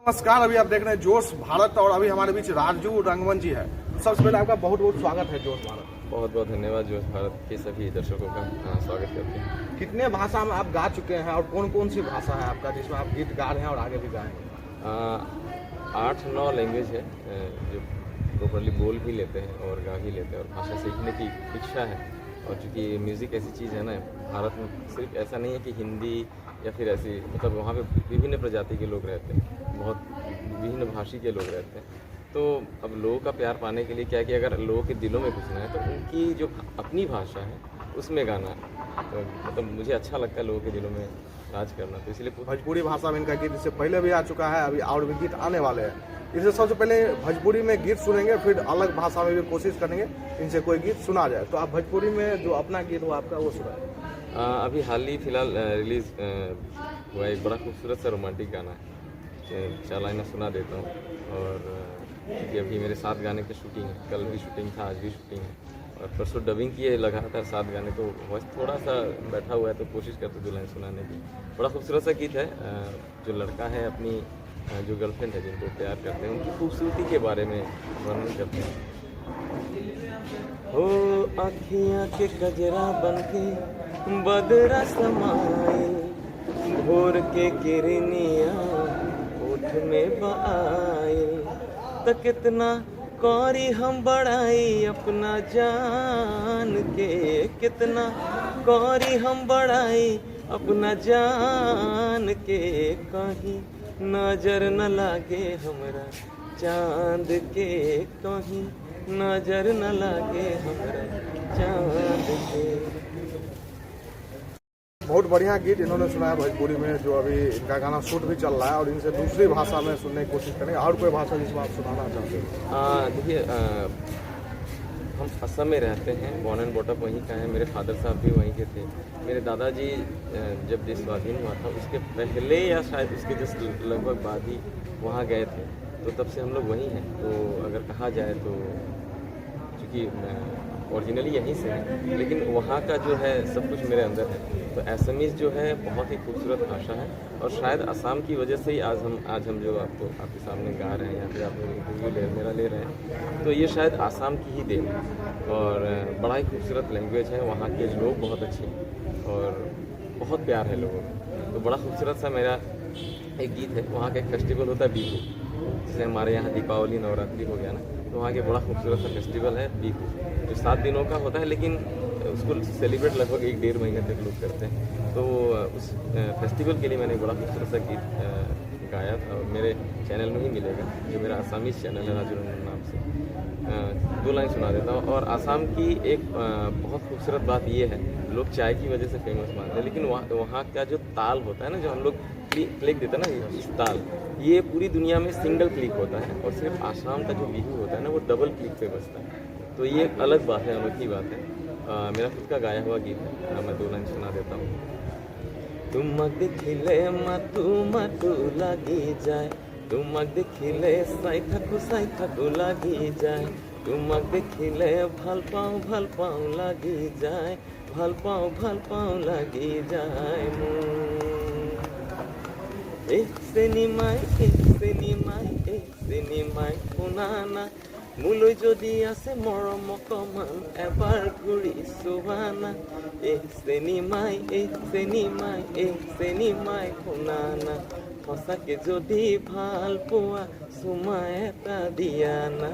नमस्कार। अभी आप देख रहे हैं जोश भारत और अभी हमारे बीच राजू रंगमंच जी है। सबसे पहले आपका बहुत बहुत स्वागत है जोश भारत। बहुत बहुत धन्यवाद। जोश भारत के सभी दर्शकों का स्वागत करते हैं। कितने भाषा में आप गा चुके हैं और कौन कौन सी भाषा है आपका जिसमें आप गीत गा रहे हैं और आगे भी गाएंगे? 8-9 लैंग्वेज है जो प्रॉपरली बोल भी लेते हैं और गा भी लेते हैं और भाषा सीखने की इच्छा है। और चूँकि म्यूज़िक ऐसी चीज़ है ना, भारत में सिर्फ ऐसा नहीं है कि हिंदी या फिर ऐसी, मतलब वहाँ पे विभिन्न प्रजाति के लोग रहते हैं, बहुत विभिन्न भाषी के लोग रहते हैं। तो अब लोगों का प्यार पाने के लिए क्या है कि अगर लोगों के दिलों में घुसना है तो उनकी जो अपनी भाषा है उसमें गाना है। तो मतलब मुझे अच्छा लगता है लोगों के दिलों में राज करना, तो इसलिए भोजपुरी भाषा में इनका गीत इससे पहले भी आ चुका है, अभी और भी गीत आने वाले हैं। इससे सबसे पहले भोजपुरी में गीत सुनेंगे, फिर अलग भाषा में भी कोशिश करेंगे इनसे कोई गीत सुना जाए। तो आप भोजपुरी में जो अपना गीत हो आपका वो सुनाए। अभी हाल ही फिलहाल रिलीज़ हुआ एक बड़ा खूबसूरत सा रोमांटिक गाना है, 4 लाइनें सुना देता हूँ। और क्योंकि अभी मेरे 7 गाने की शूटिंग है, कल भी शूटिंग था, आज भी शूटिंग है और परसों डबिंग किए लगातार 7 गाने, तो वॉइस थोड़ा सा बैठा हुआ है, तो कोशिश करते 2 लाइन सुनाने की। बड़ा खूबसूरत सा गीत है। जो लड़का है अपनी जो गर्लफ्रेंड है जिनको प्यार करते हैं उनकी खूबसूरती के बारे में वर्णन करते हैं। हो आँखियाँ के गजरा बनके बदरा समाए, भोर के किरनिया ओठ में बआए, तो कितना कौरी हम बड़ाई अपना जान के, कितना कौरी हम बड़ाई अपना जान के, कहीं नजर न लागे हमरा चांद के, कहीं नजर न लागे हमरा चांद के। बहुत बढ़िया गीत इन्होंने सुनाया भोजपुरी में, जो अभी इनका गाना शूट भी चल रहा है और इनसे दूसरी भाषा में सुनने की कोशिश करेंगे। और कोई भाषा जिसमें आप सुनाना चाहते हैं? देखिए, हम असम में रहते हैं, बॉर्न एंड बॉट अप वहीं का है। मेरे फादर साहब भी वहीं के थे। मेरे दादाजी जब देश स्वाधीन हुआ था उसके पहले या शायद उसके जस्ट लगभग बाद ही वहाँ गए थे, तो तब से हम लोग वहीं हैं। तो अगर कहा जाए तो चूँकि ओरिजिनली यहीं से है, लेकिन वहाँ का जो है सब कुछ मेरे अंदर है। तो असमीज़ जो है बहुत ही खूबसूरत भाषा है और शायद असम की वजह से ही आज हम जो आपके सामने गा रहे हैं या फिर आप इंटरव्यू मेरा ले रहे हैं, तो ये शायद असम की ही देन है। और बड़ा ही खूबसूरत लैंग्वेज है, वहाँ के लोग बहुत अच्छे हैं और बहुत प्यार है लोगों में। तो बड़ा खूबसूरत सा मेरा एक गीत है। वहाँ का एक फेस्टिवल होता है बिहू, जैसे हमारे यहाँ दीपावली नवरात्रि हो गया ना, तो वहाँ के बड़ा खूबसूरत सा फेस्टिवल है बिहू, जो 7 दिनों का होता है, लेकिन उसको सेलिब्रेट लगभग 1-1.5 महीने तक लोग करते हैं। तो उस फेस्टिवल के लिए मैंने बड़ा खूबसूरत सा गीत गाया था और मेरे चैनल में ही मिलेगा, जो मेरा आसामीज़ चैनल है राजू रंगमंच नाम से। 2 लाइन सुना देता हूँ। और आसाम की एक बहुत खूबसूरत बात ये है, लोग चाय की वजह से फेमस मानते हैं, लेकिन वहाँ का जो ताल होता है ना, जो हम लोग क्लिक देते हैं ना, इस ताल, ये पूरी दुनिया में सिंगल क्लिक होता है और सिर्फ आसाम का जो बिहू होता है ना, वो डबल क्लिक पे बजता है। तो ये एक अलग बात है, अनोखी बात है। मेरा खुद का गाया हुआ गीत है, मैं 2 लाइन सुना देता हूँ। तुमक देखिले मटू लगी जाए, तुमक देखिले साई थकू लगी जाए, तुमक देखिले भल पाँव लगी जाए, भल पाँव लगी जाए। एक से निमाई শুনানা, মোলৈ যদি আছে মৰম অকমান এবাৰ ঘূৰি চোৱানা। এক চেনিমাই শুনানা, সঁচাকে যদি ভাল পোৱা চুমা এটা দিয়া না,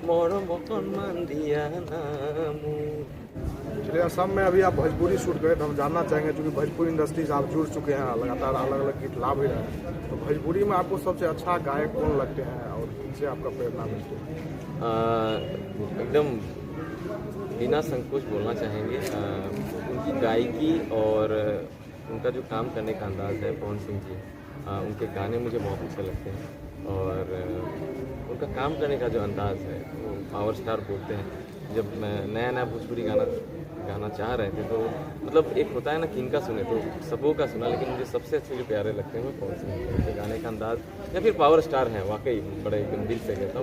মৰম অকণমান দিয়া না মোক। चलिए, असम में अभी आप भोजपुरी शूट करें तो हम जानना चाहेंगे, क्योंकि भोजपुरी इंडस्ट्री से आप जुड़ चुके हैं, लगातार अलग अलग गीत ला भी रहे हैं, तो भोजपुरी में आपको सबसे अच्छा गायक कौन लगते हैं और किनसे आपका प्रेरणा मिलती है? एकदम बिना संकोच बोलना चाहेंगे, उनकी गायकी और उनका जो काम करने का अंदाज़ है, पवन सिंह जी, उनके गाने मुझे बहुत अच्छे लगते हैं। और उनका काम करने का जो अंदाज़ है, वो पावर स्टार बोलते हैं। जब मैं नया भोजपुरी गाना चाह रहे थे, तो मतलब एक होता है ना, किनका सुने, तो सबों का सुना, लेकिन मुझे सबसे अच्छे जो प्यारे लगते हैं वो पवन सिंह, उनके गाने का अंदाज़ या फिर पावर स्टार हैं, वाकई बड़े एकदम दिल से कहता हूँ।